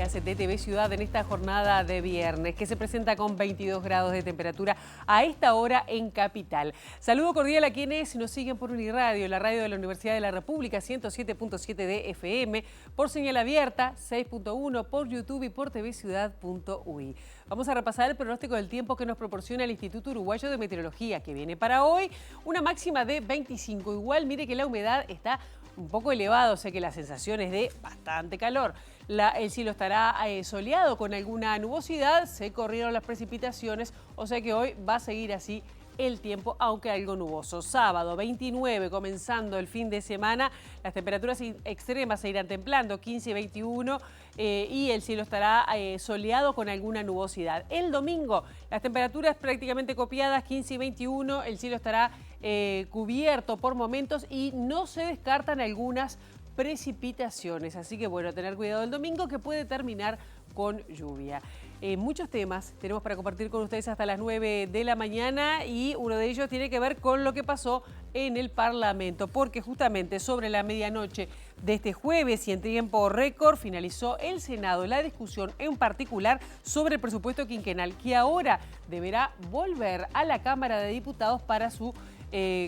noticias de TV Ciudad en esta jornada de viernes, que se presenta con 22 grados de temperatura a esta hora en Capital. Saludo cordial a quienes nos siguen por Uniradio, la radio de la Universidad de la República, 107.7 de FM, por señal abierta, 6.1, por YouTube y por tvciudad.ui. Vamos a repasar el pronóstico del tiempo que nos proporciona el Instituto Uruguayo de Meteorología, que viene para hoy una máxima de 25. Igual, mire que la humedad está un poco elevado, o sea que la sensación es de bastante calor. El cielo estará soleado con alguna nubosidad, se corrieron las precipitaciones, o sea que hoy va a seguir así el tiempo, aunque algo nuboso. Sábado 29, comenzando el fin de semana, las temperaturas extremas se irán templando, 15 y 21, y el cielo estará soleado con alguna nubosidad. El domingo, las temperaturas prácticamente copiadas, 15 y 21, el cielo estará cubierto por momentos y no se descartan algunas precipitaciones. Así que bueno, tener cuidado el domingo, que puede terminar con lluvia. Muchos temas tenemos para compartir con ustedes hasta las 9 de la mañana, y uno de ellos tiene que ver con lo que pasó en el Parlamento, porque justamente sobre la medianoche de este jueves y en tiempo récord finalizó el Senado la discusión en particular sobre el presupuesto quinquenal, que ahora deberá volver a la Cámara de Diputados para su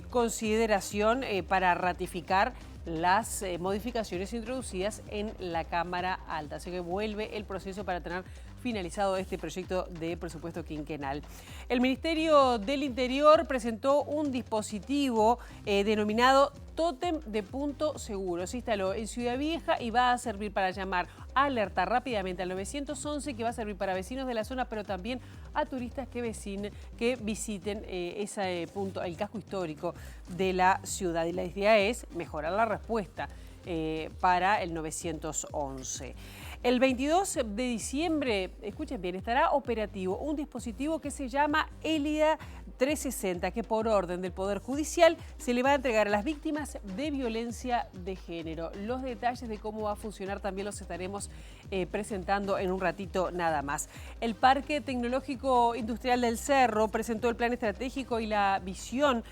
consideración, para ratificar las modificaciones introducidas en la Cámara Alta. Así que vuelve el proceso para tener finalizado este proyecto de presupuesto quinquenal. El Ministerio del Interior presentó un dispositivo denominado Tótem de Punto Seguro. Se instaló en Ciudad Vieja y va a servir para llamar, alertar rápidamente al 911, que va a servir para vecinos de la zona, pero también a turistas que visiten ese punto, el casco histórico de la ciudad. Y la idea es mejorar la respuesta para el 911. El 22 de diciembre, escuchen bien, estará operativo un dispositivo que se llama Élida 360, que por orden del Poder Judicial se le va a entregar a las víctimas de violencia de género. Los detalles de cómo va a funcionar también los estaremos presentando en un ratito nada más. El Parque Tecnológico Industrial del Cerro presentó el plan estratégico y la visión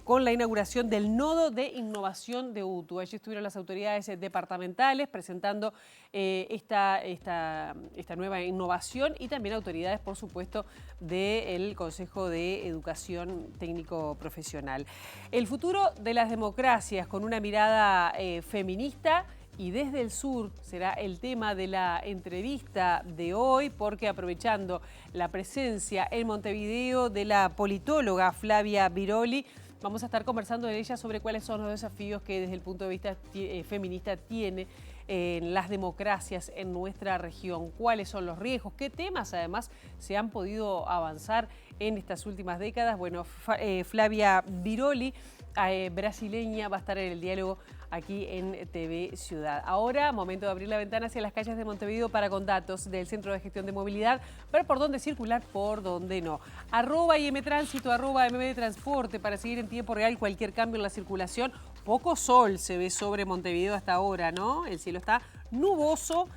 con la inauguración del nodo de innovación de UTU. Allí estuvieron las autoridades departamentales presentando esta nueva innovación, y también autoridades, por supuesto, del Consejo de Educación Técnico Profesional. El futuro de las democracias con una mirada feminista y desde el sur será el tema de la entrevista de hoy, porque aprovechando la presencia en Montevideo de la politóloga Flavia Biroli, vamos a estar conversando de ella sobre cuáles son los desafíos que desde el punto de vista feminista tiene las democracias en nuestra región, cuáles son los riesgos, qué temas además se han podido avanzar en estas últimas décadas. Bueno, Flavia Biroli, brasileña, va a estar en el diálogo aquí en TV Ciudad. Ahora, momento de abrir la ventana hacia las calles de Montevideo para con datos del Centro de Gestión de Movilidad, ver por dónde circular, por dónde no. @IMTránsito, @MBTransporte para seguir en tiempo real cualquier cambio en la circulación. Poco sol se ve sobre Montevideo hasta ahora, ¿no? El cielo está nuboso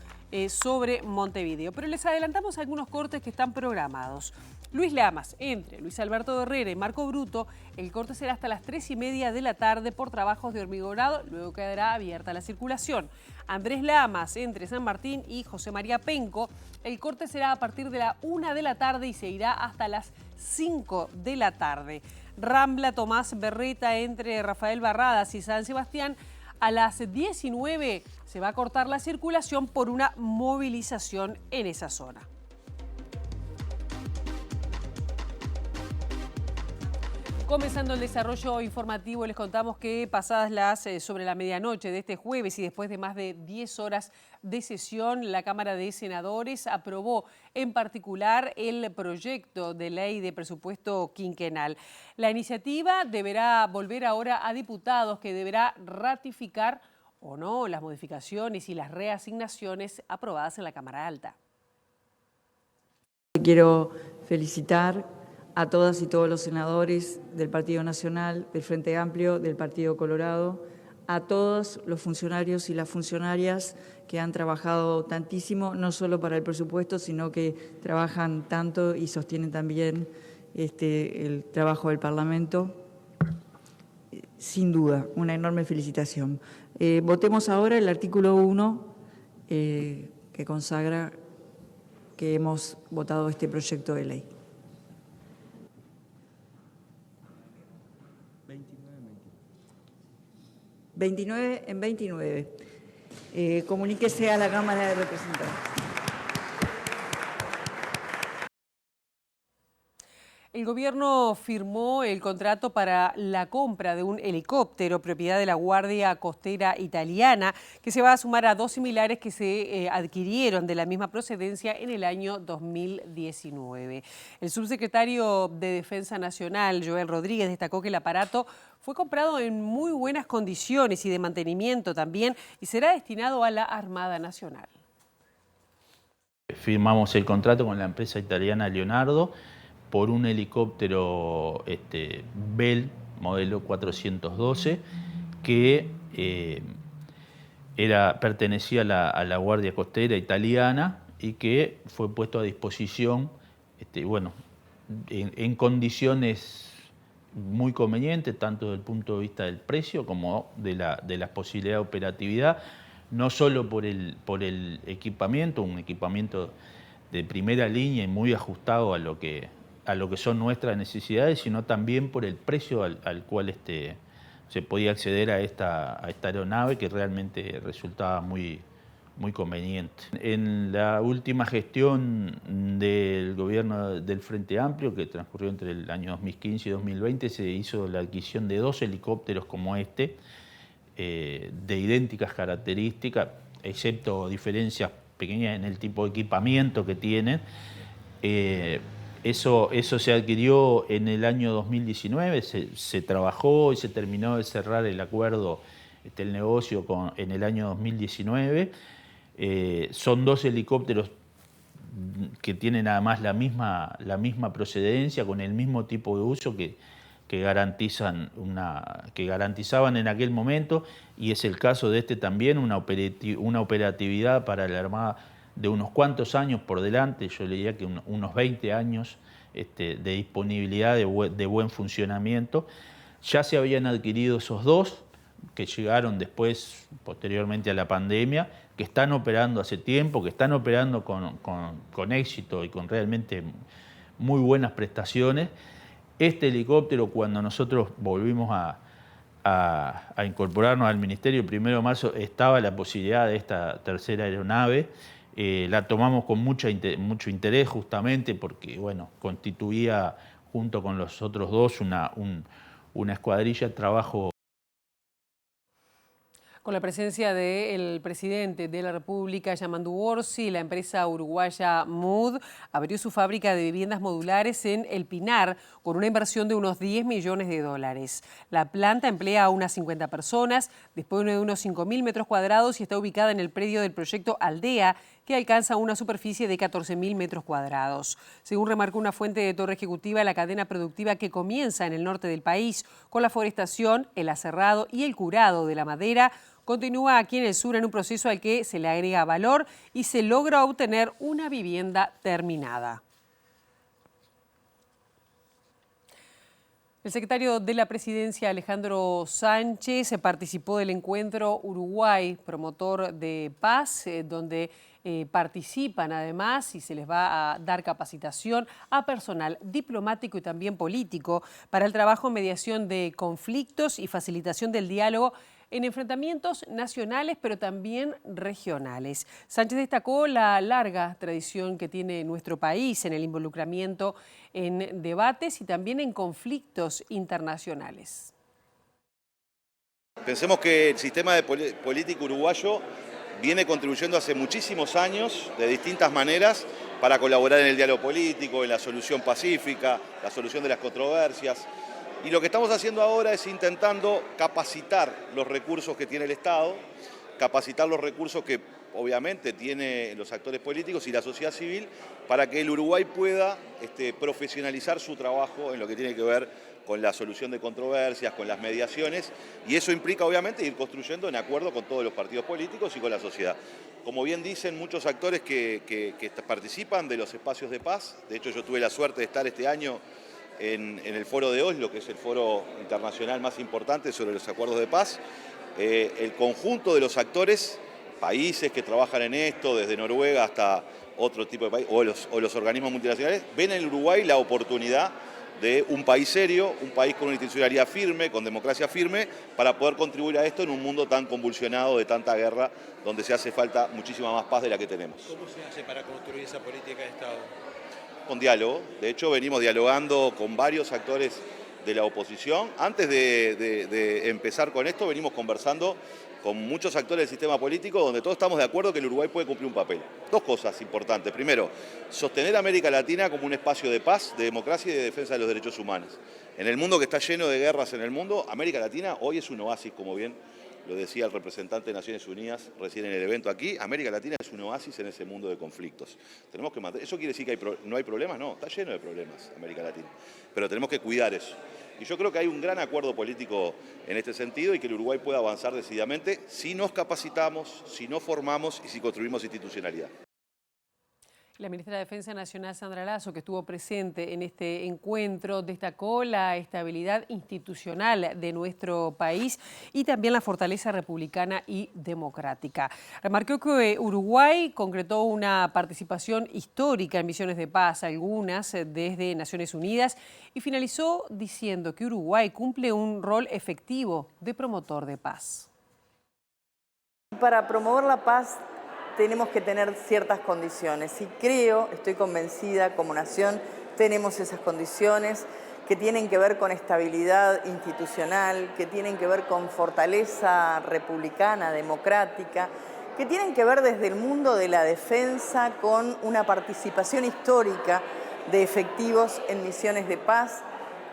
sobre Montevideo, pero les adelantamos algunos cortes que están programados. Luis Lamas, entre Luis Alberto Herrera y Marco Bruto, el corte será hasta las 3:30 de la tarde por trabajos de hormigonado, luego quedará abierta la circulación. Andrés Lamas, entre San Martín y José María Penco, el corte será a partir de la 1 de la tarde y se irá hasta las 5 de la tarde. Rambla Tomás Berreta, entre Rafael Barradas y San Sebastián, a las 19 se va a cortar la circulación por una movilización en esa zona. Comenzando el desarrollo informativo, les contamos que pasadas sobre la medianoche de este jueves y después de más de 10 horas de sesión, la Cámara de Senadores aprobó en particular el proyecto de ley de presupuesto quinquenal. La iniciativa deberá volver ahora a diputados, que deberá ratificar o no las modificaciones y las reasignaciones aprobadas en la Cámara Alta. Quiero felicitar a todas y todos los senadores del Partido Nacional, del Frente Amplio, del Partido Colorado, a todos los funcionarios y las funcionarias que han trabajado tantísimo, no solo para el presupuesto, sino que trabajan tanto y sostienen también el trabajo del Parlamento. Sin duda, una enorme felicitación. Votemos ahora el artículo 1, que que consagra que hemos votado este proyecto de ley. 29 en 29. Comuníquese a la Cámara de Representantes. El gobierno firmó el contrato para la compra de un helicóptero propiedad de la Guardia Costera Italiana, que se va a sumar a dos similares que se adquirieron de la misma procedencia en el año 2019. El subsecretario de Defensa Nacional, Joel Rodríguez, destacó que el aparato fue comprado en muy buenas condiciones y de mantenimiento también y será destinado a la Armada Nacional. Firmamos el contrato con la empresa italiana Leonardo por un helicóptero Bell modelo 412 que pertenecía a la Guardia Costera Italiana y que fue puesto a disposición en condiciones muy convenientes, tanto desde el punto de vista del precio como de la posibilidad de operatividad, no solo por el equipamiento, un equipamiento de primera línea y muy ajustado a lo que son nuestras necesidades, sino también por el precio al cual se podía acceder a esta aeronave, que realmente resultaba muy conveniente. En la última gestión del gobierno del Frente Amplio, que transcurrió entre el año 2015 y 2020, se hizo la adquisición de dos helicópteros como de idénticas características, excepto diferencias pequeñas en el tipo de equipamiento que tienen. Eso se adquirió en el año 2019, se trabajó y se terminó de cerrar el acuerdo, el negocio en el año 2019. Son dos helicópteros que tienen además la misma procedencia, con el mismo tipo de uso que garantizaban en aquel momento, y es el caso de también, una operatividad para la Armada de unos cuantos años por delante, yo le diría que unos 20 años de disponibilidad, de buen funcionamiento. Ya se habían adquirido esos dos, que llegaron posteriormente a la pandemia, que están operando hace tiempo, que están operando con éxito y con realmente muy buenas prestaciones. Este helicóptero, cuando nosotros volvimos a incorporarnos al Ministerio el 1 de marzo, estaba la posibilidad de esta tercera aeronave. La tomamos con mucho interés, justamente porque constituía, junto con los otros dos, una escuadrilla de trabajo. Con la presencia del presidente de la República, Yamandu Orsi, la empresa uruguaya Mood abrió su fábrica de viviendas modulares en El Pinar con una inversión de unos 10 millones de dólares. La planta emplea a unas 50 personas, dispone de unos 5.000 metros cuadrados y está ubicada en el predio del proyecto Aldea, que alcanza una superficie de 14.000 metros cuadrados. Según remarcó una fuente de Torre Ejecutiva, la cadena productiva que comienza en el norte del país con la forestación, el aserrado y el curado de la madera, continúa aquí en el sur en un proceso al que se le agrega valor y se logra obtener una vivienda terminada. El secretario de la Presidencia, Alejandro Sánchez, participó del encuentro Uruguay, promotor de paz, donde participan además y se les va a dar capacitación a personal diplomático y también político para el trabajo en mediación de conflictos y facilitación del diálogo en enfrentamientos nacionales, pero también regionales. Sánchez destacó la larga tradición que tiene nuestro país en el involucramiento en debates y también en conflictos internacionales. Pensemos que el sistema de político uruguayo viene contribuyendo hace muchísimos años, de distintas maneras, para colaborar en el diálogo político, en la solución pacífica, la solución de las controversias. Y lo que estamos haciendo ahora es intentando capacitar los recursos que tiene el Estado, capacitar los recursos que obviamente tienen los actores políticos y la sociedad civil, para que el Uruguay pueda profesionalizar su trabajo en lo que tiene que ver con la solución de controversias, con las mediaciones, y eso implica obviamente ir construyendo en acuerdo con todos los partidos políticos y con la sociedad. Como bien dicen muchos actores que participan de los espacios de paz, de hecho yo tuve la suerte de estar este año en el foro de Oslo, que es el foro internacional más importante sobre los acuerdos de paz. El conjunto de los actores países que trabajan en esto, desde Noruega hasta otro tipo de país, o los organismos multinacionales, ven en Uruguay la oportunidad de un país serio, un país con una institucionalidad firme, con democracia firme, para poder contribuir a esto en un mundo tan convulsionado de tanta guerra, donde se hace falta muchísima más paz de la que tenemos. ¿Cómo se hace para construir esa política de Estado? Con diálogo. De hecho, venimos dialogando con varios actores de la oposición. Antes de empezar con esto, venimos conversando con muchos actores del sistema político, donde todos estamos de acuerdo que el Uruguay puede cumplir un papel. Dos cosas importantes. Primero, sostener a América Latina como un espacio de paz, de democracia y de defensa de los derechos humanos. En el mundo que está lleno de guerras en el mundo, América Latina hoy es un oasis, como bien lo decía el representante de Naciones Unidas recién en el evento aquí. América Latina es un oasis en ese mundo de conflictos. Tenemos que mantener. ¿Eso quiere decir que no hay problemas? No, está lleno de problemas América Latina. Pero tenemos que cuidar eso. Y yo creo que hay un gran acuerdo político en este sentido y que el Uruguay pueda avanzar decididamente si nos capacitamos, si nos formamos y si construimos institucionalidad. La ministra de Defensa Nacional, Sandra Lasso, que estuvo presente en este encuentro, destacó la estabilidad institucional de nuestro país y también la fortaleza republicana y democrática. Remarcó que Uruguay concretó una participación histórica en misiones de paz, algunas desde Naciones Unidas, y finalizó diciendo que Uruguay cumple un rol efectivo de promotor de paz. Para promover la paz tenemos que tener ciertas condiciones y estoy convencida, como nación tenemos esas condiciones que tienen que ver con estabilidad institucional, que tienen que ver con fortaleza republicana, democrática, que tienen que ver desde el mundo de la defensa con una participación histórica de efectivos en misiones de paz,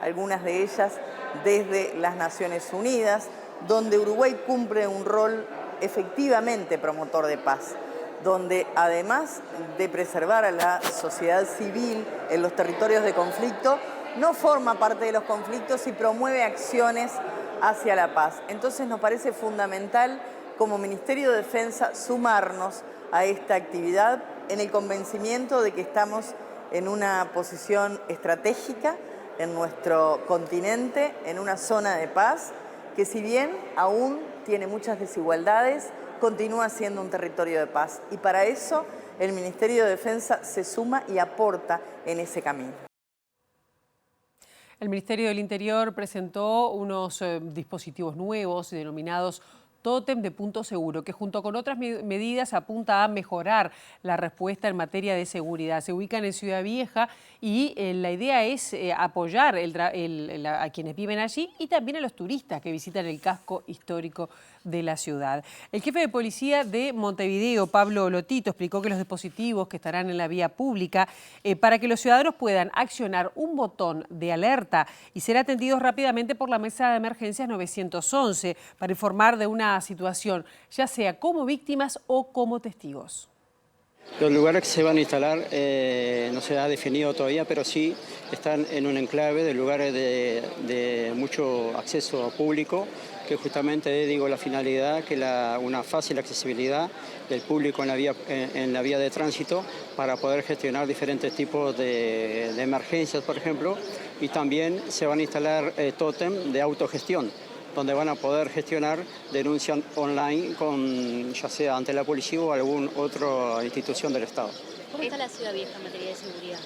algunas de ellas desde las Naciones Unidas, donde Uruguay cumple un rol efectivamente promotor de paz, donde además de preservar a la sociedad civil en los territorios de conflicto, no forma parte de los conflictos y promueve acciones hacia la paz. Entonces nos parece fundamental como Ministerio de Defensa sumarnos a esta actividad en el convencimiento de que estamos en una posición estratégica en nuestro continente, en una zona de paz, que si bien aún tiene muchas desigualdades, continúa siendo un territorio de paz. Y para eso el Ministerio de Defensa se suma y aporta en ese camino. El Ministerio del Interior presentó unos dispositivos nuevos denominados Tótem de Punto Seguro, que junto con otras medidas apunta a mejorar la respuesta en materia de seguridad. Se ubican en Ciudad Vieja y la idea es apoyar a quienes viven allí y también a los turistas que visitan el casco histórico de la ciudad. El jefe de policía de Montevideo, Pablo Lotito, explicó que los dispositivos que estarán en la vía pública para que los ciudadanos puedan accionar un botón de alerta y ser atendidos rápidamente por la mesa de emergencias 911 para informar de una situación, ya sea como víctimas o como testigos. Los lugares que se van a instalar no se ha definido todavía, pero sí están en un enclave de lugares de mucho acceso público, que justamente digo la finalidad que una fácil accesibilidad del público en la vía de tránsito para poder gestionar diferentes tipos de emergencias, por ejemplo, y también se van a instalar tótem de autogestión, donde van a poder gestionar denuncias online, ya sea ante la policía o alguna otra institución del Estado. ¿Cómo está la Ciudad Vieja en materia de seguridad?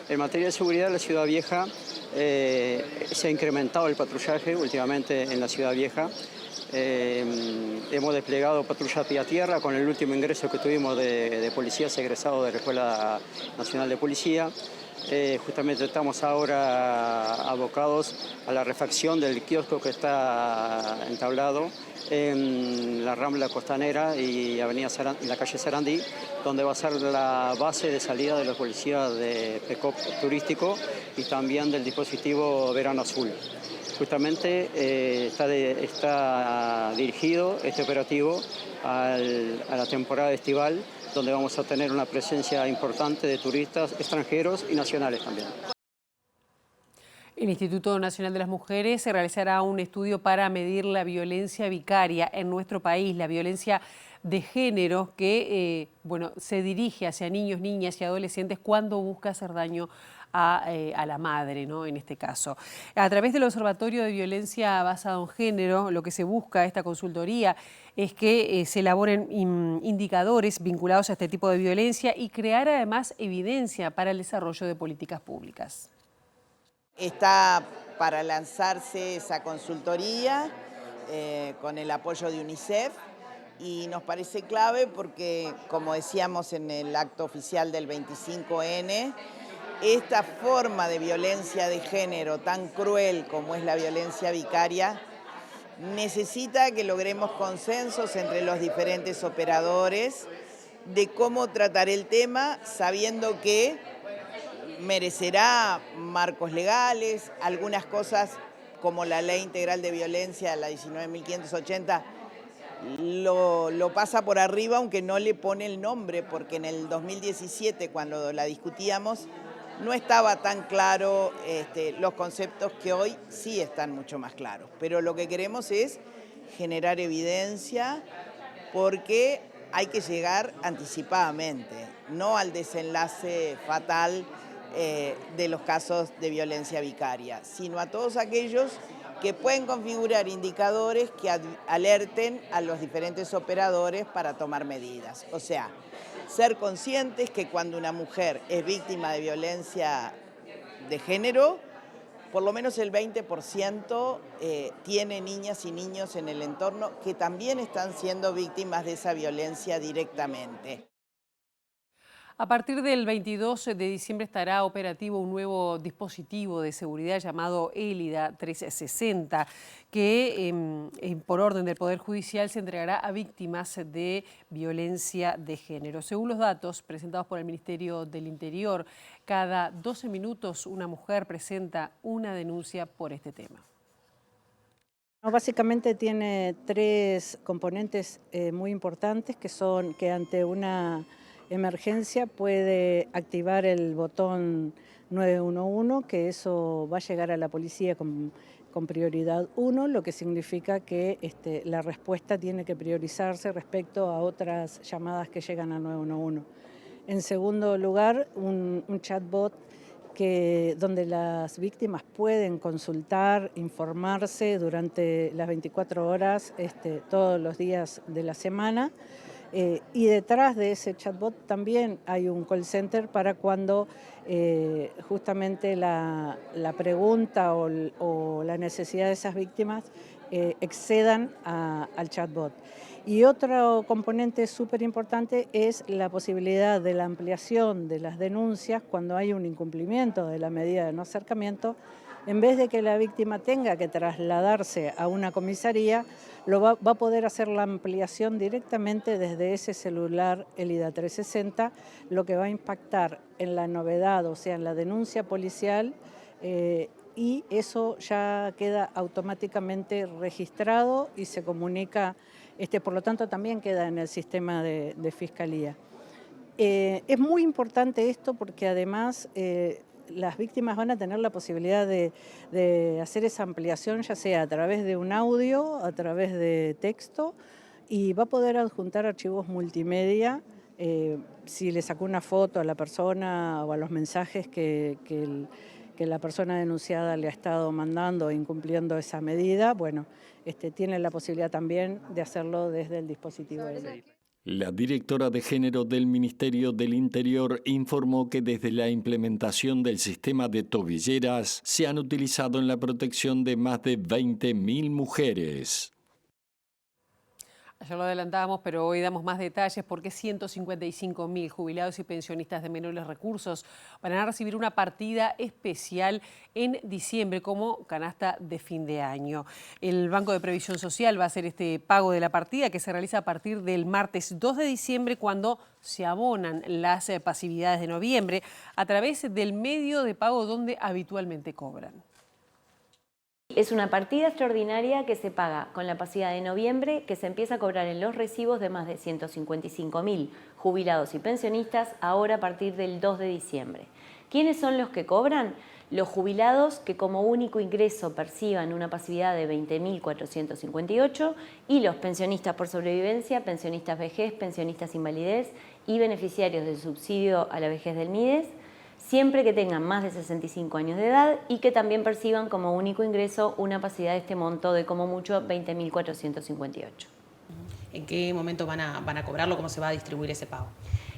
En materia de seguridad, la Ciudad Vieja se ha incrementado el patrullaje últimamente en la Ciudad Vieja. Hemos desplegado patrullas vía tierra con el último ingreso que tuvimos de policías egresados de la Escuela Nacional de Policía. Justamente estamos ahora abocados a la refacción del kiosco que está entablado en la Rambla Costanera y la calle Sarandí, donde va a ser la base de salida de los policías de PECOP turístico y también del dispositivo Verano Azul. Justamente está dirigido este operativo a la temporada estival, donde vamos a tener una presencia importante de turistas extranjeros y nacionales también. El Instituto Nacional de las Mujeres se realizará un estudio para medir la violencia vicaria en nuestro país, la violencia de género que se dirige hacia niños, niñas y adolescentes cuando busca hacer daño a la madre, ¿no? En este caso. A través del Observatorio de Violencia Basada en Género, lo que se busca esta consultoría es que se elaboren indicadores vinculados a este tipo de violencia y crear además evidencia para el desarrollo de políticas públicas. Está para lanzarse esa consultoría con el apoyo de UNICEF y nos parece clave porque, como decíamos en el acto oficial del 25N, esta forma de violencia de género tan cruel como es la violencia vicaria necesita que logremos consensos entre los diferentes operadores de cómo tratar el tema, sabiendo que merecerá marcos legales, algunas cosas como la Ley Integral de Violencia, la 19.580, lo pasa por arriba, aunque no le pone el nombre, porque en el 2017, cuando la discutíamos, no estaba tan claro los conceptos que hoy sí están mucho más claros. Pero lo que queremos es generar evidencia porque hay que llegar anticipadamente, no al desenlace fatal de los casos de violencia vicaria, sino a todos aquellos que pueden configurar indicadores que alerten a los diferentes operadores para tomar medidas. O sea, ser conscientes que cuando una mujer es víctima de violencia de género, por lo menos el 20% tiene niñas y niños en el entorno que también están siendo víctimas de esa violencia directamente. A partir del 22 de diciembre estará operativo un nuevo dispositivo de seguridad llamado Élida 360, que por orden del Poder Judicial se entregará a víctimas de violencia de género. Según los datos presentados por el Ministerio del Interior, cada 12 minutos una mujer presenta una denuncia por este tema. Básicamente tiene tres componentes muy importantes, que son que ante una emergencia puede activar el botón 911, que eso va a llegar a la policía con prioridad 1, lo que significa que la respuesta tiene que priorizarse respecto a otras llamadas que llegan a 911. En segundo lugar, un chatbot donde las víctimas pueden consultar, informarse durante las 24 horas, todos los días de la semana. Y detrás de ese chatbot también hay un call center para cuando justamente la pregunta o la necesidad de esas víctimas excedan al chatbot. Y otro componente súper importante es la posibilidad de la ampliación de las denuncias cuando hay un incumplimiento de la medida de no acercamiento. En vez de que la víctima tenga que trasladarse a una comisaría, va a poder hacer la ampliación directamente desde ese celular Élida 360, lo que va a impactar en la novedad, o sea, en la denuncia policial, y eso ya queda automáticamente registrado y se comunica, por lo tanto también queda en el sistema de fiscalía. Es muy importante esto porque además las víctimas van a tener la posibilidad de hacer esa ampliación, ya sea a través de un audio, a través de texto, y va a poder adjuntar archivos multimedia si le sacó una foto a la persona o a los mensajes que la persona denunciada le ha estado mandando o incumpliendo esa medida. Bueno, tiene la posibilidad también de hacerlo desde el dispositivo de ley. La directora de Género del Ministerio del Interior informó que desde la implementación del sistema de tobilleras se han utilizado en la protección de más de 20.000 mujeres. Ayer lo adelantábamos, pero hoy damos más detalles porque 155.000 jubilados y pensionistas de menores recursos van a recibir una partida especial en diciembre como canasta de fin de año. El Banco de Previsión Social va a hacer este pago de la partida que se realiza a partir del martes 2 de diciembre cuando se abonan las pasividades de noviembre a través del medio de pago donde habitualmente cobran. Es una partida extraordinaria que se paga con la pasividad de noviembre, que se empieza a cobrar en los recibos de más de 155.000 jubilados y pensionistas ahora a partir del 2 de diciembre. ¿Quiénes son los que cobran? Los jubilados que como único ingreso perciban una pasividad de 20.458 y los pensionistas por sobrevivencia, pensionistas vejez, pensionistas invalidez y beneficiarios del subsidio a la vejez del MIDES. siempre que tengan más de 65 años de edad y que también perciban como único ingreso una pasividad de este monto de como mucho 20.458. ¿En qué momento van a cobrarlo? ¿Cómo se va a distribuir ese pago?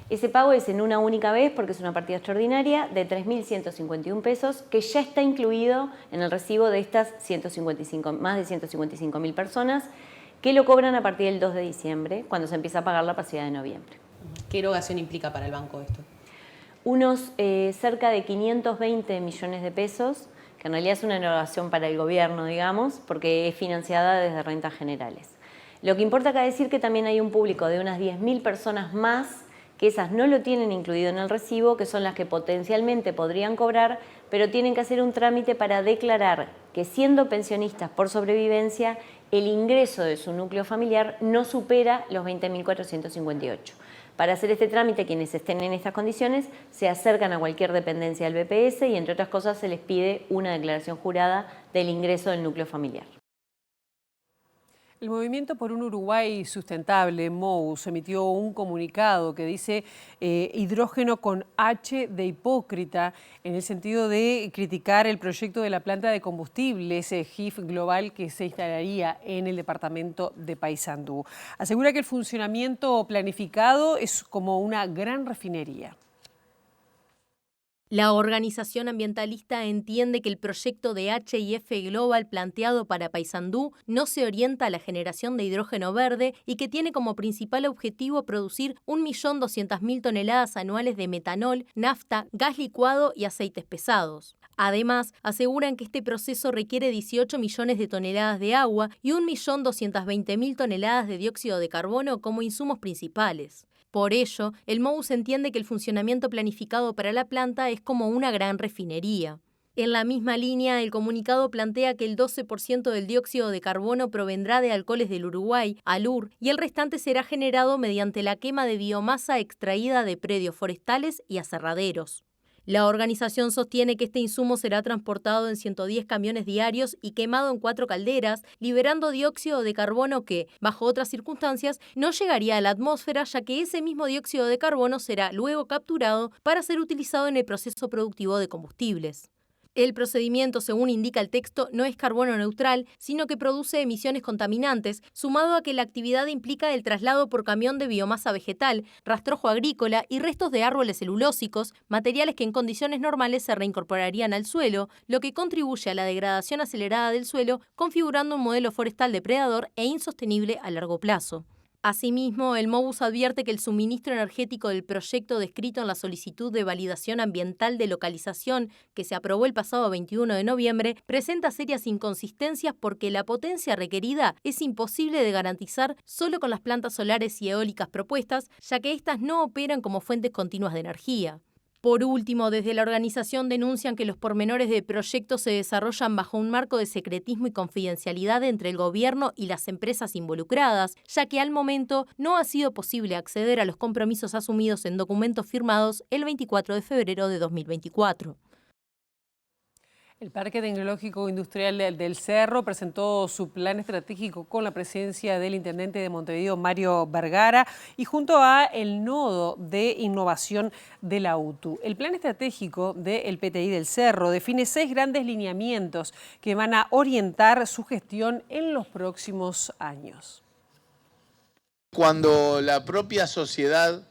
Ese pago es en una única vez porque es una partida extraordinaria de 3.151 pesos que ya está incluido en el recibo de estas más de 155.000 personas que lo cobran a partir del 2 de diciembre, cuando se empieza a pagar la pasividad de noviembre. ¿Qué erogación implica para el banco esto? Unos cerca de 520 millones de pesos, que en realidad es una erogación para el gobierno, digamos, porque es financiada desde rentas generales. Lo que importa acá decir que también hay un público de unas 10.000 personas más que esas no lo tienen incluido en el recibo, que son las que potencialmente podrían cobrar, pero tienen que hacer un trámite para declarar que siendo pensionistas por sobrevivencia, el ingreso de su núcleo familiar no supera los 20.458. Para hacer este trámite, quienes estén en estas condiciones se acercan a cualquier dependencia del BPS y, entre otras cosas, se les pide una declaración jurada del ingreso del núcleo familiar. El Movimiento por un Uruguay Sustentable, MOUS, emitió un comunicado que dice hidrógeno con H de hipócrita, en el sentido de criticar el proyecto de la planta de combustibles GIF Global que se instalaría en el departamento de Paysandú. Asegura que el funcionamiento planificado es como una gran refinería. La organización ambientalista entiende que el proyecto de H&F Global planteado para Paysandú no se orienta a la generación de hidrógeno verde y que tiene como principal objetivo producir 1.200.000 toneladas anuales de metanol, nafta, gas licuado y aceites pesados. Además, aseguran que este proceso requiere 18 millones de toneladas de agua y 1.220.000 toneladas de dióxido de carbono como insumos principales. Por ello, el MOUS entiende que el funcionamiento planificado para la planta es como una gran refinería. En la misma línea, el comunicado plantea que el 12% del dióxido de carbono provendrá de alcoholes del Uruguay, ALUR, y el restante será generado mediante la quema de biomasa extraída de predios forestales y aserraderos. La organización sostiene que este insumo será transportado en 110 camiones diarios y quemado en 4 calderas, liberando dióxido de carbono que, bajo otras circunstancias, no llegaría a la atmósfera, ya que ese mismo dióxido de carbono será luego capturado para ser utilizado en el proceso productivo de combustibles. El procedimiento, según indica el texto, no es carbono neutral, sino que produce emisiones contaminantes, sumado a que la actividad implica el traslado por camión de biomasa vegetal, rastrojo agrícola y restos de árboles celulósicos, materiales que en condiciones normales se reincorporarían al suelo, lo que contribuye a la degradación acelerada del suelo, configurando un modelo forestal depredador e insostenible a largo plazo. Asimismo, el MOUS advierte que el suministro energético del proyecto descrito en la solicitud de validación ambiental de localización que se aprobó el pasado 21 de noviembre presenta serias inconsistencias porque la potencia requerida es imposible de garantizar solo con las plantas solares y eólicas propuestas, ya que éstas no operan como fuentes continuas de energía. Por último, desde la organización denuncian que los pormenores del proyecto se desarrollan bajo un marco de secretismo y confidencialidad entre el gobierno y las empresas involucradas, ya que al momento no ha sido posible acceder a los compromisos asumidos en documentos firmados el 24 de febrero de 2024. El Parque Tecnológico Industrial del Cerro presentó su plan estratégico con la presencia del intendente de Montevideo, Mario Vergara, y junto a el Nodo de Innovación de la UTU. El plan estratégico del PTI del Cerro define 6 grandes lineamientos que van a orientar su gestión en los próximos años. Cuando la propia sociedad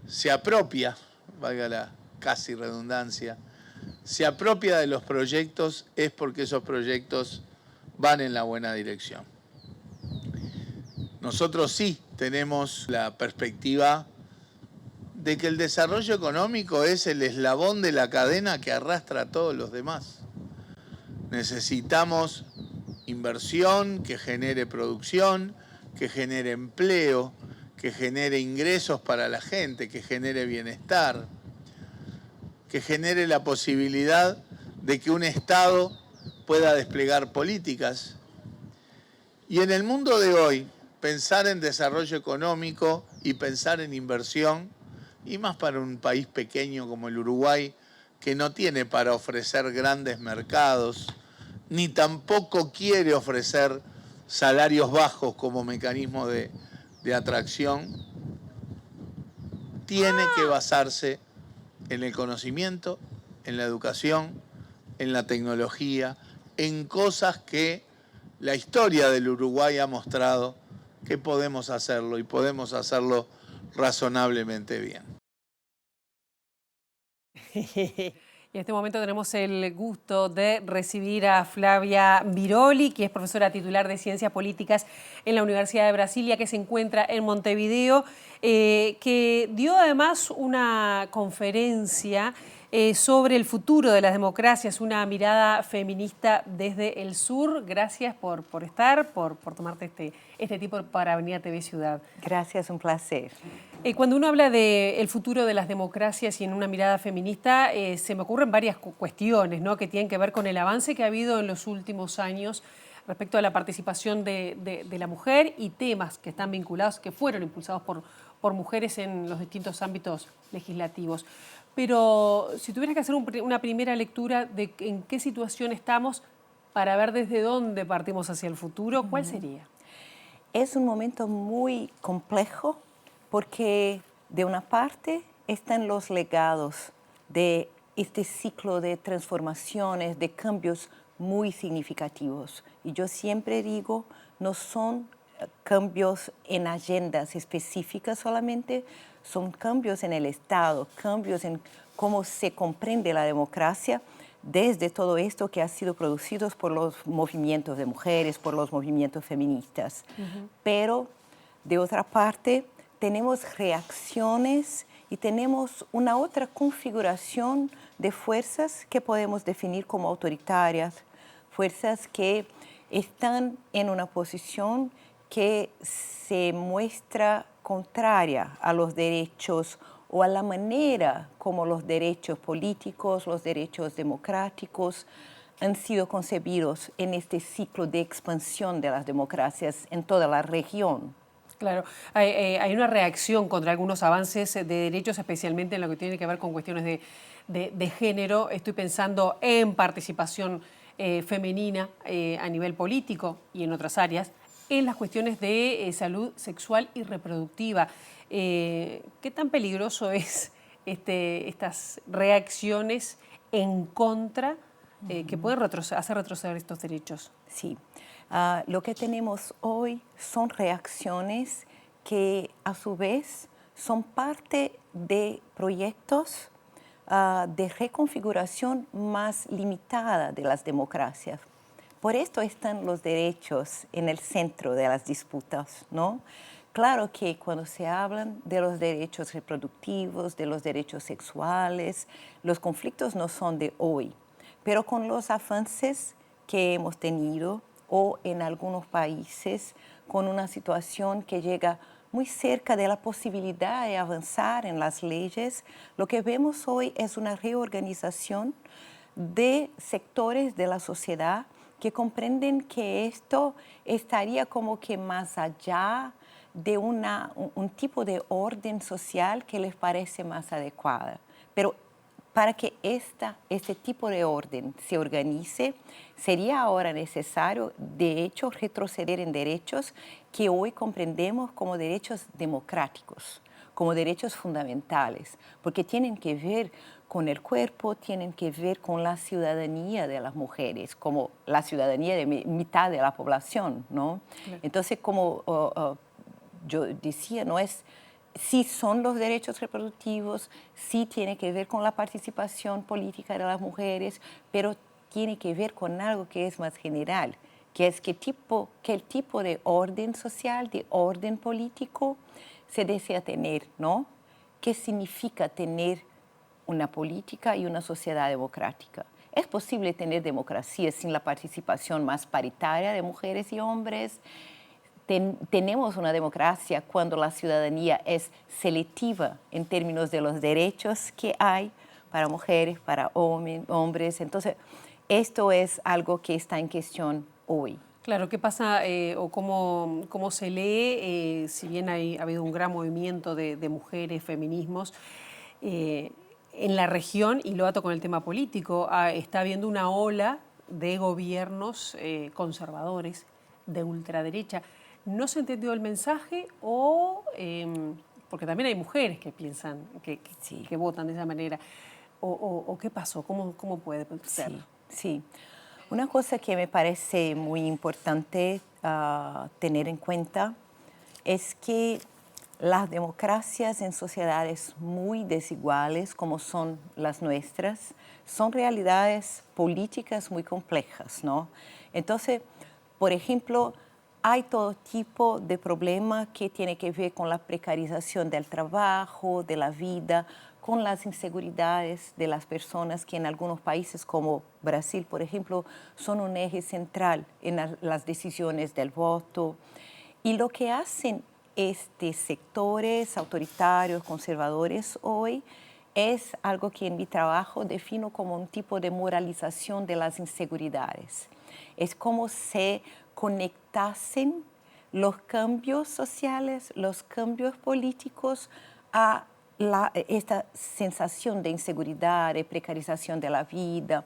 se apropia, valga la casi redundancia, se apropia de los proyectos es porque esos proyectos van en la buena dirección. Nosotros sí tenemos la perspectiva de que el desarrollo económico es el eslabón de la cadena que arrastra a todos los demás. Necesitamos inversión que genere producción, que genere empleo, que genere ingresos para la gente, que genere bienestar, que genere la posibilidad de que un Estado pueda desplegar políticas. Y en el mundo de hoy, pensar en desarrollo económico y pensar en inversión, y más para un país pequeño como el Uruguay, que no tiene para ofrecer grandes mercados, ni tampoco quiere ofrecer salarios bajos como mecanismo de atracción, tiene que basarse en el conocimiento, en la educación, en la tecnología, en cosas que la historia del Uruguay ha mostrado que podemos hacerlo y podemos hacerlo razonablemente bien. En este momento tenemos el gusto de recibir a Flavia Biroli, que es profesora titular de Ciencias Políticas en la Universidad de Brasilia, que se encuentra en Montevideo, que dio además una conferencia sobre el futuro de las democracias, una mirada feminista desde el sur. Gracias por estar, por tomarte este tiempo para venir a TV Ciudad. Gracias, un placer. Cuando uno habla del futuro de las democracias y en una mirada feminista, se me ocurren varias cuestiones, ¿no?, que tienen que ver con el avance que ha habido en los últimos años respecto a la participación de la mujer y temas que están vinculados, que fueron impulsados por mujeres en los distintos ámbitos legislativos. Pero si tuvieras que hacer una primera lectura de en qué situación estamos para ver desde dónde partimos hacia el futuro, ¿cuál sería? Es un momento muy complejo porque de una parte están los legados de este ciclo de transformaciones, de cambios muy significativos. Y yo siempre digo, no son cambios en agendas específicas solamente, son cambios en el Estado, cambios en cómo se comprende la democracia desde todo esto que ha sido producido por los movimientos de mujeres, por los movimientos feministas. Pero, de otra parte, tenemos reacciones y tenemos una otra configuración de fuerzas que podemos definir como autoritarias, fuerzas que están en una posición que se muestra contraria a los derechos o a la manera como los derechos políticos, los derechos democráticos han sido concebidos en este ciclo de expansión de las democracias en toda la región. Claro, hay una reacción contra algunos avances de derechos, especialmente en lo que tiene que ver con cuestiones de género. Estoy pensando en participación femenina a nivel político y en otras áreas, en las cuestiones de salud sexual y reproductiva. ¿Qué tan peligroso es estas reacciones en contra que pueden hacer retroceder estos derechos? Sí, lo que tenemos hoy son reacciones que a su vez son parte de proyectos de reconfiguración más limitada de las democracias. Por esto están los derechos en el centro de las disputas, ¿no? Claro que cuando se hablan de los derechos reproductivos, de los derechos sexuales, los conflictos no son de hoy, pero con los avances que hemos tenido o en algunos países con una situación que llega muy cerca de la posibilidad de avanzar en las leyes, lo que vemos hoy es una reorganización de sectores de la sociedad que comprenden que esto estaría como que más allá de un tipo de orden social que les parece más adecuada. Pero para que este tipo de orden se organice, sería ahora necesario, de hecho, retroceder en derechos que hoy comprendemos como derechos democráticos, como derechos fundamentales, porque tienen que ver con el cuerpo, tienen que ver con la ciudadanía de las mujeres, como la ciudadanía de mitad de la población, ¿no? Claro. Entonces, como yo decía, no es... Sí son los derechos reproductivos, sí tiene que ver con la participación política de las mujeres, pero tiene que ver con algo que es más general, que es que el tipo de orden social, de orden político se desea tener, ¿no? ¿Qué significa tener una política y una sociedad democrática? ¿Es posible tener democracia sin la participación más paritaria de mujeres y hombres? Tenemos una democracia cuando la ciudadanía es selectiva en términos de los derechos que hay para mujeres, para hombres. Entonces, esto es algo que está en cuestión hoy. Claro, ¿qué pasa o cómo se lee, si bien ha habido un gran movimiento de mujeres, feminismos, en la región, y lo ato con el tema político, está habiendo una ola de gobiernos conservadores de ultraderecha? ¿No se entendió el mensaje o porque también hay mujeres que piensan, que votan de esa manera. ¿O qué pasó? ¿Cómo puede ser? Sí. Una cosa que me parece muy importante tener en cuenta es que las democracias en sociedades muy desiguales, como son las nuestras, son realidades políticas muy complejas, ¿no? Entonces, por ejemplo, hay todo tipo de problemas que tienen que ver con la precarización del trabajo, de la vida, con las inseguridades de las personas que en algunos países como Brasil, por ejemplo, son un eje central en las decisiones del voto. Y lo que hacen estos sectores autoritarios, conservadores hoy, es algo que en mi trabajo defino como un tipo de moralización de las inseguridades. Es como si conectasen los cambios sociales, los cambios políticos a esta sensación de inseguridad, de precarización de la vida.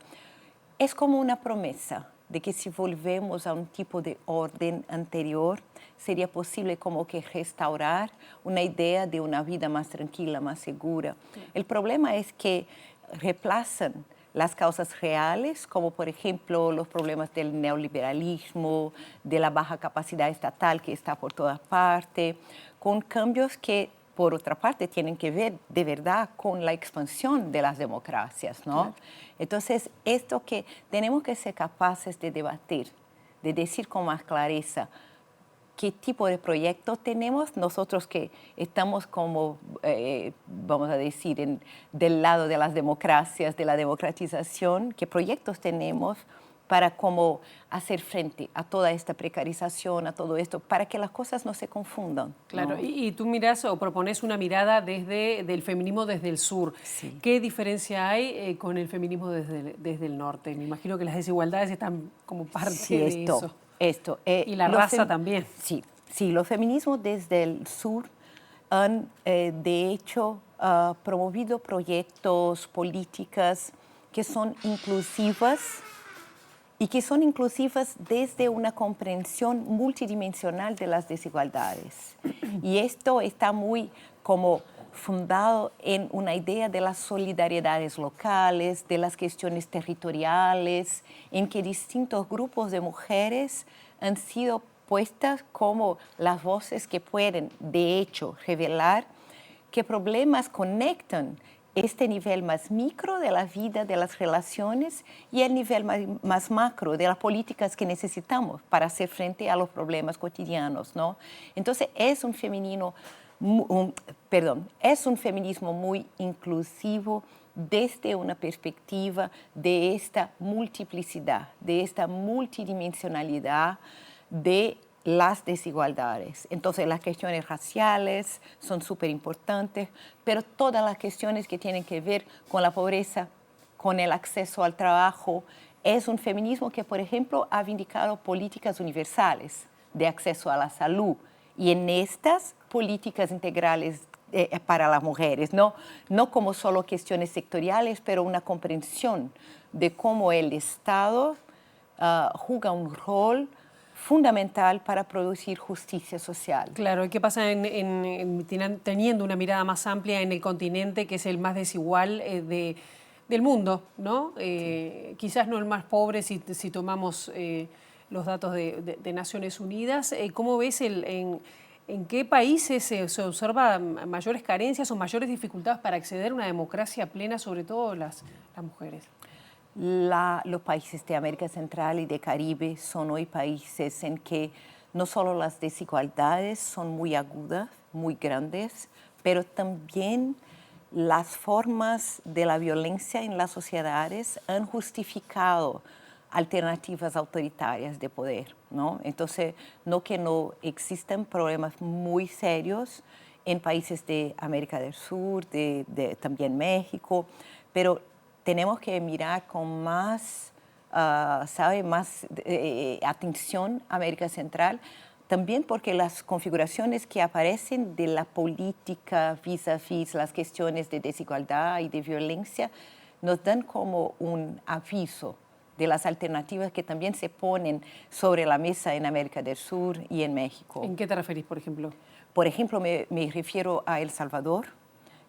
Es como una promesa de que si volvemos a un tipo de orden anterior, sería posible como que restaurar una idea de una vida más tranquila, más segura. El problema es que reemplazan las causas reales, como por ejemplo los problemas del neoliberalismo, de la baja capacidad estatal que está por todas partes, con cambios que por otra parte tienen que ver de verdad con la expansión de las democracias, ¿no? Claro. Entonces, esto que tenemos que ser capaces de debatir, de decir con más clareza qué tipo de proyecto tenemos nosotros que estamos como, vamos a decir, del lado de las democracias, de la democratización, qué proyectos tenemos para cómo hacer frente a toda esta precarización, a todo esto, para que las cosas no se confundan. Claro, ¿no? y tú miras o propones una mirada del feminismo desde el sur. Sí. ¿Qué diferencia hay con el feminismo desde el norte? Me imagino que las desigualdades están como parte de eso. Y la raza también. Sí, los feminismos desde el sur han, de hecho, promovido proyectos, políticas que son inclusivas, y que son inclusivas desde una comprensión multidimensional de las desigualdades. Y esto está muy como fundado en una idea de las solidaridades locales, de las cuestiones territoriales, en que distintos grupos de mujeres han sido puestas como las voces que pueden, de hecho, revelar qué problemas conectan este nivel más micro de la vida, de las relaciones, y el nivel más macro de las políticas que necesitamos para hacer frente a los problemas cotidianos, ¿no? Entonces, es un feminismo muy inclusivo desde una perspectiva de esta multiplicidad, de esta multidimensionalidad de las desigualdades. Entonces, las cuestiones raciales son súper importantes, pero todas las cuestiones que tienen que ver con la pobreza, con el acceso al trabajo, es un feminismo que, por ejemplo, ha vindicado políticas universales de acceso a la salud, y en estas políticas integrales para las mujeres, no como solo cuestiones sectoriales, pero una comprensión de cómo el Estado juega un rol fundamental para producir justicia social. Claro, ¿y qué pasa teniendo una mirada más amplia en el continente, que es el más desigual del mundo, ¿no? Quizás no el más pobre si tomamos los datos de Naciones Unidas. ¿Cómo ves en qué países se observa mayores carencias o mayores dificultades para acceder a una democracia plena, sobre todo las mujeres? Los países de América Central y de Caribe son hoy países en que no solo las desigualdades son muy agudas, muy grandes, pero también las formas de la violencia en las sociedades han justificado alternativas autoritarias de poder, ¿no? Entonces, no que no existan problemas muy serios en países de América del Sur, también México, pero tenemos que mirar con más, más atención a América Central, también porque las configuraciones que aparecen de la política vis-a-vis las cuestiones de desigualdad y de violencia nos dan como un aviso de las alternativas que también se ponen sobre la mesa en América del Sur y en México. ¿En qué te referís, por ejemplo? Por ejemplo, me refiero a El Salvador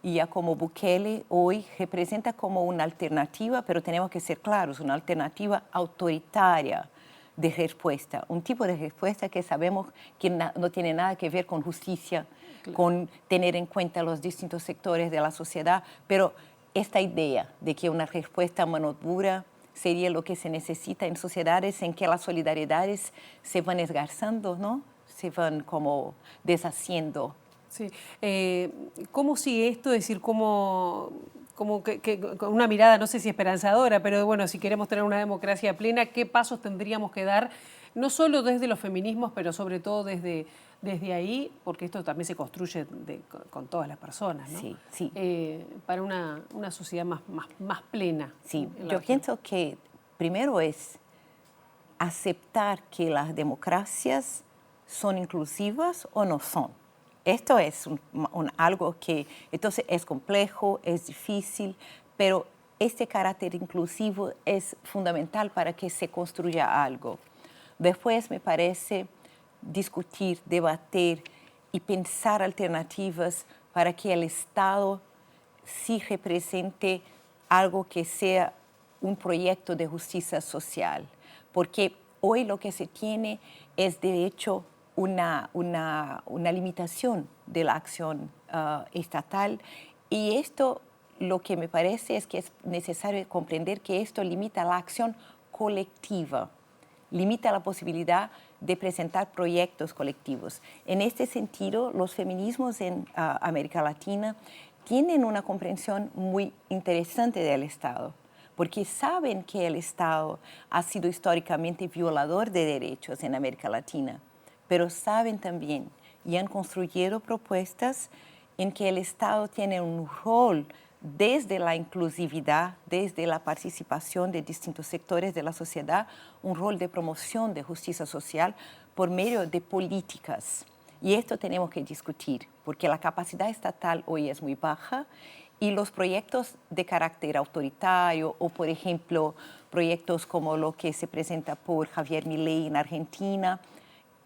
y a cómo Bukele hoy representa como una alternativa, pero tenemos que ser claros, una alternativa autoritaria de respuesta, un tipo de respuesta que sabemos que no tiene nada que ver con justicia, claro, con tener en cuenta los distintos sectores de la sociedad, pero esta idea de que una respuesta mano dura sería lo que se necesita en sociedades en que las solidaridades se van esgarzando, ¿no? Se van como deshaciendo. Sí. ¿Cómo sigue esto? Es decir, como con una mirada, no sé si esperanzadora, pero bueno, si queremos tener una democracia plena, ¿qué pasos tendríamos que dar? No solo desde los feminismos, pero sobre todo desde ahí, porque esto también se construye con todas las personas, ¿no? Sí, sí. Para una sociedad más plena. Sí, yo pienso que primero es aceptar que las democracias son inclusivas o no son. Esto es algo que entonces es complejo, es difícil, pero este carácter inclusivo es fundamental para que se construya algo. Después me parece discutir, debatir y pensar alternativas para que el Estado sí represente algo que sea un proyecto de justicia social. Porque hoy lo que se tiene es, de hecho, una limitación de la acción estatal, y esto lo que me parece es que es necesario comprender que esto limita la acción colectiva, limita la posibilidad de presentar proyectos colectivos. En este sentido, los feminismos en América Latina tienen una comprensión muy interesante del Estado, porque saben que el Estado ha sido históricamente violador de derechos en América Latina, pero saben también y han construido propuestas en que el Estado tiene un rol desde la inclusividad, desde la participación de distintos sectores de la sociedad, un rol de promoción de justicia social por medio de políticas. Y esto tenemos que discutir, porque la capacidad estatal hoy es muy baja y los proyectos de carácter autoritario o, por ejemplo, proyectos como lo que se presenta por Javier Milei en Argentina,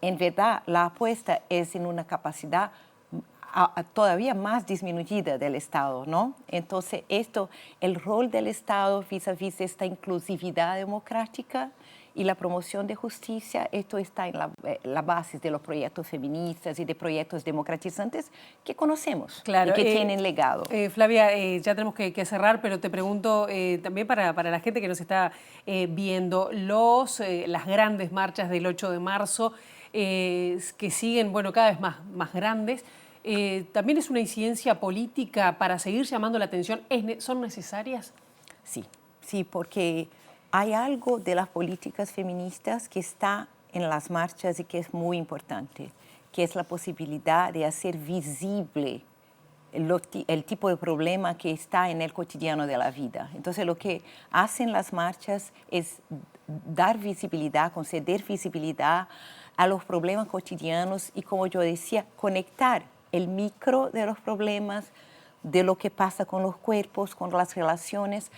en verdad la apuesta es en una capacidad todavía más disminuida del Estado, ¿no? Entonces, el rol del Estado vis-a-vis esta inclusividad democrática y la promoción de justicia, esto está en la base de los proyectos feministas y de proyectos democratizantes que conocemos, claro, y que tienen legado. Flavia, ya tenemos que cerrar, pero te pregunto también para la gente que nos está viendo, las grandes marchas del 8 de marzo, que siguen, bueno, cada vez más grandes, ¿también es una incidencia política para seguir llamando la atención? ¿Son necesarias? Sí, porque hay algo de las políticas feministas que está en las marchas y que es muy importante, que es la posibilidad de hacer visible el tipo de problema que está en el cotidiano de la vida. Entonces, lo que hacen las marchas es dar visibilidad, conceder visibilidad a los problemas cotidianos y, como yo decía, conectar el micro de los problemas, de lo que pasa con los cuerpos, con las relaciones,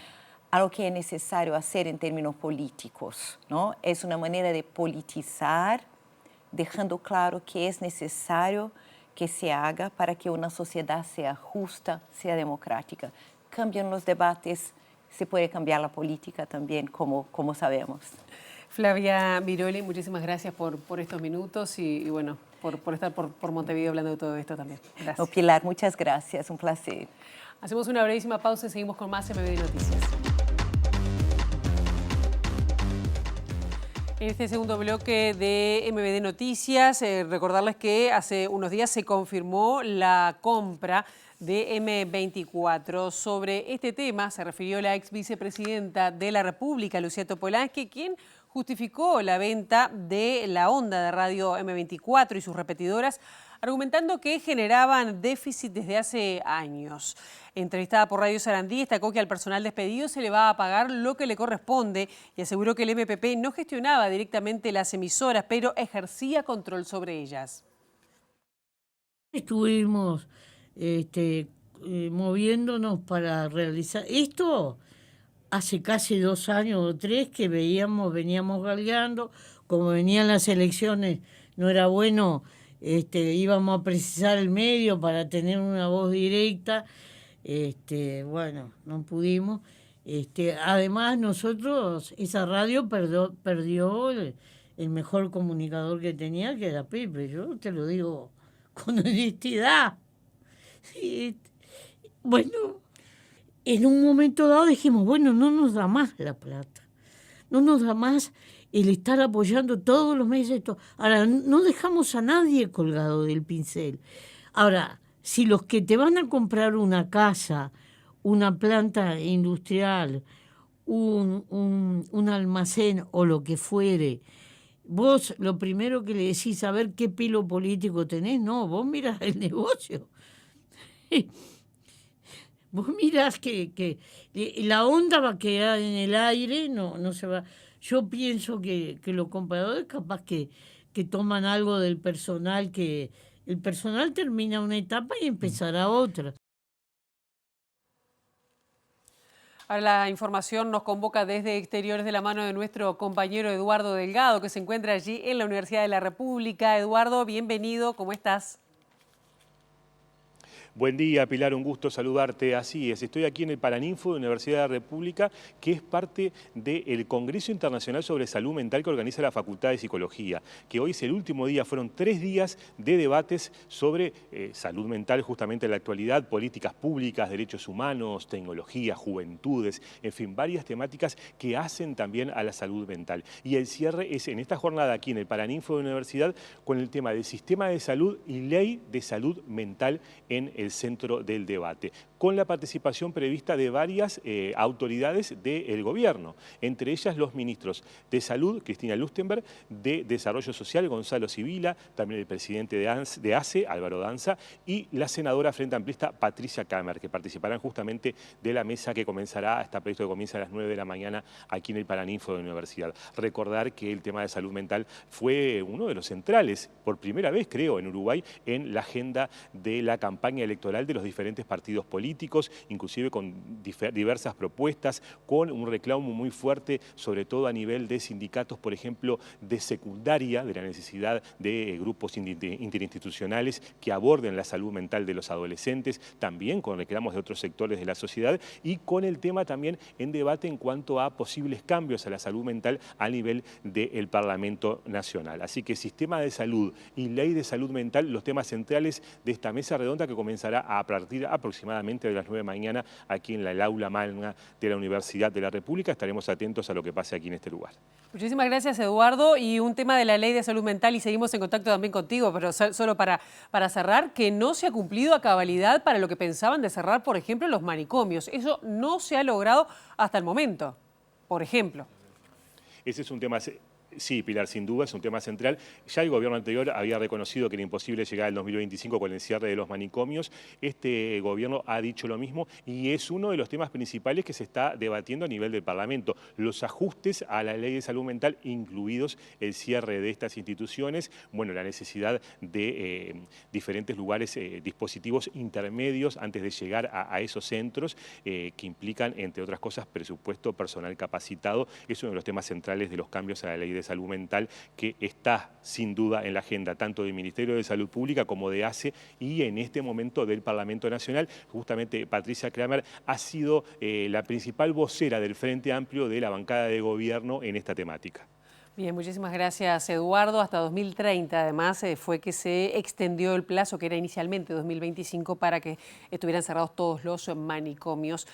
a lo que es necesario hacer en términos políticos, ¿no? Es una manera de politizar, dejando claro que es necesario que se haga para que una sociedad sea justa, sea democrática. Cambian los debates, se puede cambiar la política también, como sabemos. Flavia Biroli, muchísimas gracias por estos minutos y bueno, por estar por Montevideo hablando de todo esto también. Gracias. No, Pilar, muchas gracias, un placer. Hacemos una brevísima pausa y seguimos con más MBD Noticias. En este segundo bloque de MBD Noticias, recordarles que hace unos días se confirmó la compra de M24. Sobre este tema se refirió la ex vicepresidenta de la República, Lucía Topolansky, quien justificó la venta de la onda de radio M24 y sus repetidoras, argumentando que generaban déficit desde hace años. Entrevistada por Radio Sarandí, destacó que al personal despedido se le va a pagar lo que le corresponde y aseguró que el MPP no gestionaba directamente las emisoras, pero ejercía control sobre ellas. Estuvimos moviéndonos para realizar esto. Hace casi 2 años o 3 que veníamos galdeando, como venían las elecciones, no era bueno íbamos a precisar el medio para tener una voz directa. Bueno, no pudimos. Además, nosotros, esa radio perdió el mejor comunicador que tenía, que era Pepe. Yo te lo digo con honestidad. Bueno, en un momento dado dijimos, bueno, no nos da más la plata. No nos da más el estar apoyando todos los meses. Ahora, no dejamos a nadie colgado del pincel. Ahora, si los que te van a comprar una casa, una planta industrial, un almacén o lo que fuere, vos lo primero que le decís, a ver qué pelo político tenés, no, vos mirás el negocio. Vos mirás que la onda va a quedar en el aire, no se va. Yo pienso que los compradores capaz que toman algo del personal, que el personal termina una etapa y empezará otra. Ahora la información nos convoca desde Exteriores de la mano de nuestro compañero Eduardo Delgado, que se encuentra allí en la Universidad de la República. Eduardo, bienvenido, ¿cómo estás? Buen día, Pilar, un gusto saludarte. Así es, estoy aquí en el Paraninfo de la Universidad de la República, que es parte del Congreso Internacional sobre Salud Mental que organiza la Facultad de Psicología, que hoy es el último día, fueron 3 días de debates sobre salud mental justamente en la actualidad, políticas públicas, derechos humanos, tecnología, juventudes, en fin, varias temáticas que hacen también a la salud mental. Y el cierre es en esta jornada aquí en el Paraninfo de la Universidad con el tema del sistema de salud y ley de salud mental en el centro del debate, con la participación prevista de varias autoridades del gobierno, entre ellas los ministros de Salud, Cristina Lustenberg, de Desarrollo Social, Gonzalo Sibila, también el presidente de ACE, Álvaro Danza, y la senadora Frente Amplista, Patricia Kramer, que participarán justamente de la mesa que comenzará, está previsto que comience a las 9 de la mañana aquí en el Paraninfo de la Universidad. Recordar que el tema de salud mental fue uno de los centrales, por primera vez creo, en Uruguay, en la agenda de la campaña electoral de los diferentes partidos políticos, inclusive con diversas propuestas, con un reclamo muy fuerte, sobre todo a nivel de sindicatos, por ejemplo, de secundaria, de la necesidad de grupos interinstitucionales que aborden la salud mental de los adolescentes, también con reclamos de otros sectores de la sociedad y con el tema también en debate en cuanto a posibles cambios a la salud mental a nivel del Parlamento Nacional. Así que sistema de salud y ley de salud mental, los temas centrales de esta mesa redonda que comenzará a partir aproximadamente de las 9 de la mañana aquí en el aula magna de la Universidad de la República. Estaremos atentos a lo que pase aquí en este lugar. Muchísimas gracias, Eduardo. Y un tema de la ley de salud mental, y seguimos en contacto también contigo, pero solo para cerrar, que no se ha cumplido a cabalidad para lo que pensaban de cerrar, por ejemplo, los manicomios. Eso no se ha logrado hasta el momento, por ejemplo. Ese es un tema... Sí, Pilar, sin duda es un tema central. Ya el gobierno anterior había reconocido que era imposible llegar al 2025 con el cierre de los manicomios. Este gobierno ha dicho lo mismo y es uno de los temas principales que se está debatiendo a nivel del Parlamento. Los ajustes a la ley de salud mental, incluidos el cierre de estas instituciones, bueno, la necesidad de diferentes lugares, dispositivos intermedios antes de llegar a esos centros que implican, entre otras cosas, presupuesto, personal capacitado. Es uno de los temas centrales de los cambios a la ley de salud mental que está sin duda en la agenda tanto del Ministerio de Salud Pública como de ACE y en este momento del Parlamento Nacional. Justamente Patricia Kramer ha sido la principal vocera del Frente Amplio de la bancada de gobierno en esta temática. Bien, muchísimas gracias, Eduardo. Hasta 2030, además, fue que se extendió el plazo, que era inicialmente 2025, para que estuvieran cerrados todos los manicomios,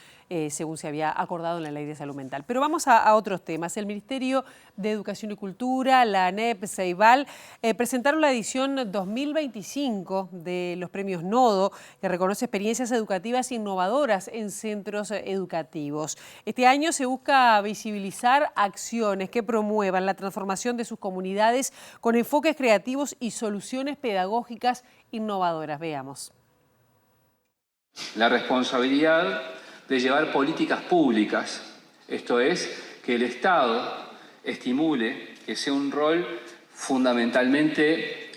según se había acordado en la Ley de Salud Mental. Pero vamos a otros temas. El Ministerio de Educación y Cultura, la ANEP, Ceibal, presentaron la edición 2025 de los premios Nodo, que reconoce experiencias educativas innovadoras en centros educativos. Este año se busca visibilizar acciones que promuevan la transformación de sus comunidades con enfoques creativos y soluciones pedagógicas innovadoras. Veamos. La responsabilidad de llevar políticas públicas, esto es, que el Estado estimule, que sea un rol fundamentalmente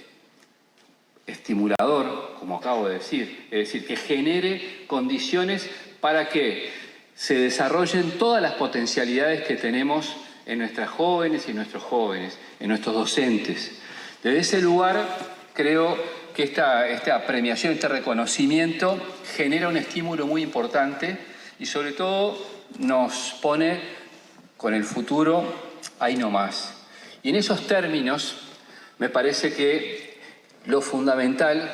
estimulador, como acabo de decir, es decir, que genere condiciones para que se desarrollen todas las potencialidades que tenemos en nuestras jóvenes y nuestros jóvenes, en nuestros docentes. Desde ese lugar Creo que esta premiación, este reconocimiento genera un estímulo muy importante y sobre todo nos pone con el futuro ahí nomás. Y en esos términos me parece que lo fundamental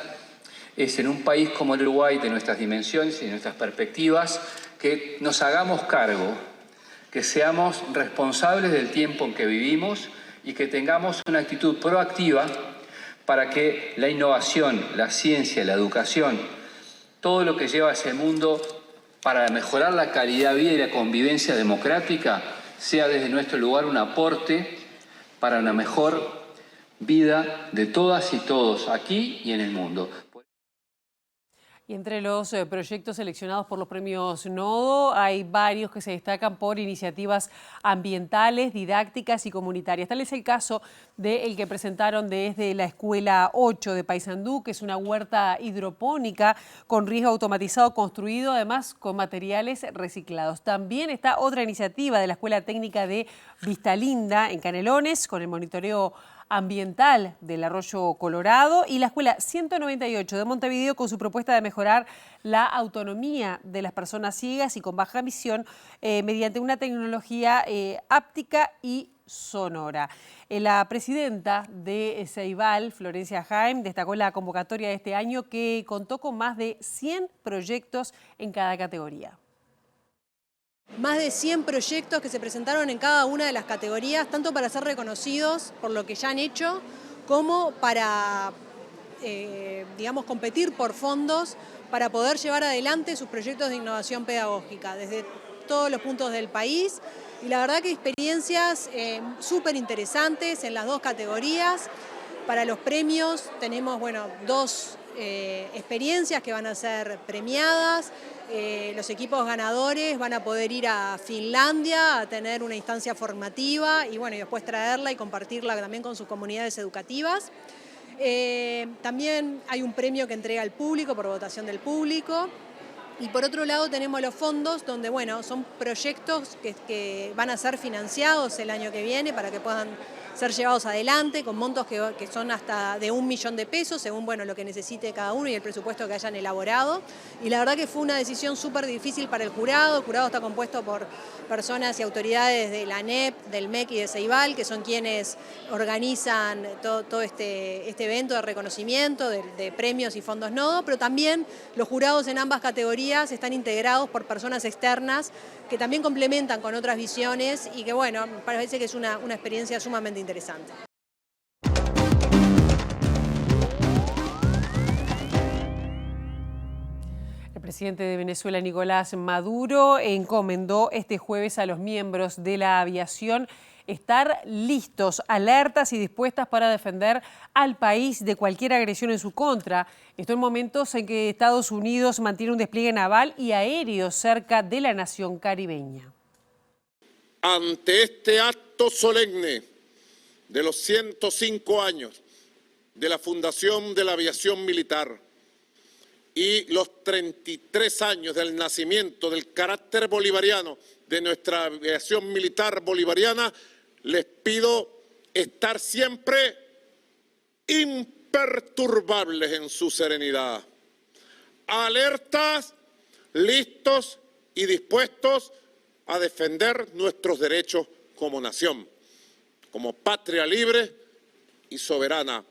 es en un país como el Uruguay, de nuestras dimensiones y de nuestras perspectivas, que nos hagamos cargo, que seamos responsables del tiempo en que vivimos y que tengamos una actitud proactiva para que la innovación, la ciencia, la educación, todo lo que lleva a ese mundo para mejorar la calidad de vida y la convivencia democrática, sea desde nuestro lugar un aporte para una mejor vida de todas y todos, aquí y en el mundo. Y entre los proyectos seleccionados por los premios Nodo hay varios que se destacan por iniciativas ambientales, didácticas y comunitarias. Tal es el caso del que presentaron desde la Escuela 8 de Paysandú, que es una huerta hidropónica con riego automatizado construido además con materiales reciclados. También está otra iniciativa de la Escuela Técnica de Vistalinda en Canelones con el monitoreo ambiental del Arroyo Colorado y la Escuela 198 de Montevideo con su propuesta de mejorar la autonomía de las personas ciegas y con baja visión mediante una tecnología áptica y sonora. La presidenta de Ceibal, Florencia Jaime, destacó la convocatoria de este año que contó con más de 100 proyectos en cada categoría. Más de 100 proyectos que se presentaron en cada una de las categorías, tanto para ser reconocidos por lo que ya han hecho, como para, digamos, competir por fondos para poder llevar adelante sus proyectos de innovación pedagógica desde todos los puntos del país. Y la verdad que experiencias súper interesantes en las dos categorías. Para los premios tenemos, bueno, dos experiencias que van a ser premiadas. Los equipos ganadores van a poder ir a Finlandia a tener una instancia formativa y, bueno, y después traerla y compartirla también con sus comunidades educativas. También hay un premio que entrega el público por votación del público. Y por otro lado tenemos los fondos donde, bueno, son proyectos que van a ser financiados el año que viene para que puedan ser llevados adelante con montos que son hasta de $1 millón según, bueno, lo que necesite cada uno y el presupuesto que hayan elaborado. Y la verdad que fue una decisión súper difícil para el jurado. El jurado está compuesto por personas y autoridades de la ANEP, del MEC y de Ceibal, que son quienes organizan todo este evento de reconocimiento, de premios y fondos Nodo, pero también los jurados en ambas categorías están integrados por personas externas que también complementan con otras visiones y que, bueno, me parece que es una experiencia sumamente interesante. El presidente de Venezuela, Nicolás Maduro, encomendó este jueves a los miembros de la aviación estar listos, alertas y dispuestas para defender al país de cualquier agresión en su contra. Esto en momentos en que Estados Unidos mantiene un despliegue naval y aéreo cerca de la nación caribeña. Ante este acto solemne de los 105 años de la fundación de la aviación militar y los 33 años del nacimiento del carácter bolivariano de nuestra aviación militar bolivariana, les pido estar siempre imperturbables en su serenidad, alertas, listos y dispuestos a defender nuestros derechos como nación, como patria libre y soberana.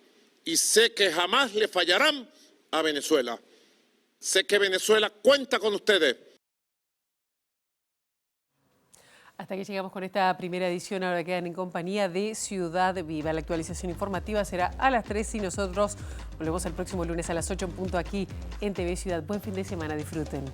Y sé que jamás le fallarán a Venezuela. Sé que Venezuela cuenta con ustedes. Hasta aquí llegamos con esta primera edición. Ahora quedan en compañía de Ciudad Viva. La actualización informativa será a las 3 y nosotros volvemos el próximo lunes a las 8 en punto aquí en TV Ciudad. Buen fin de semana, disfruten.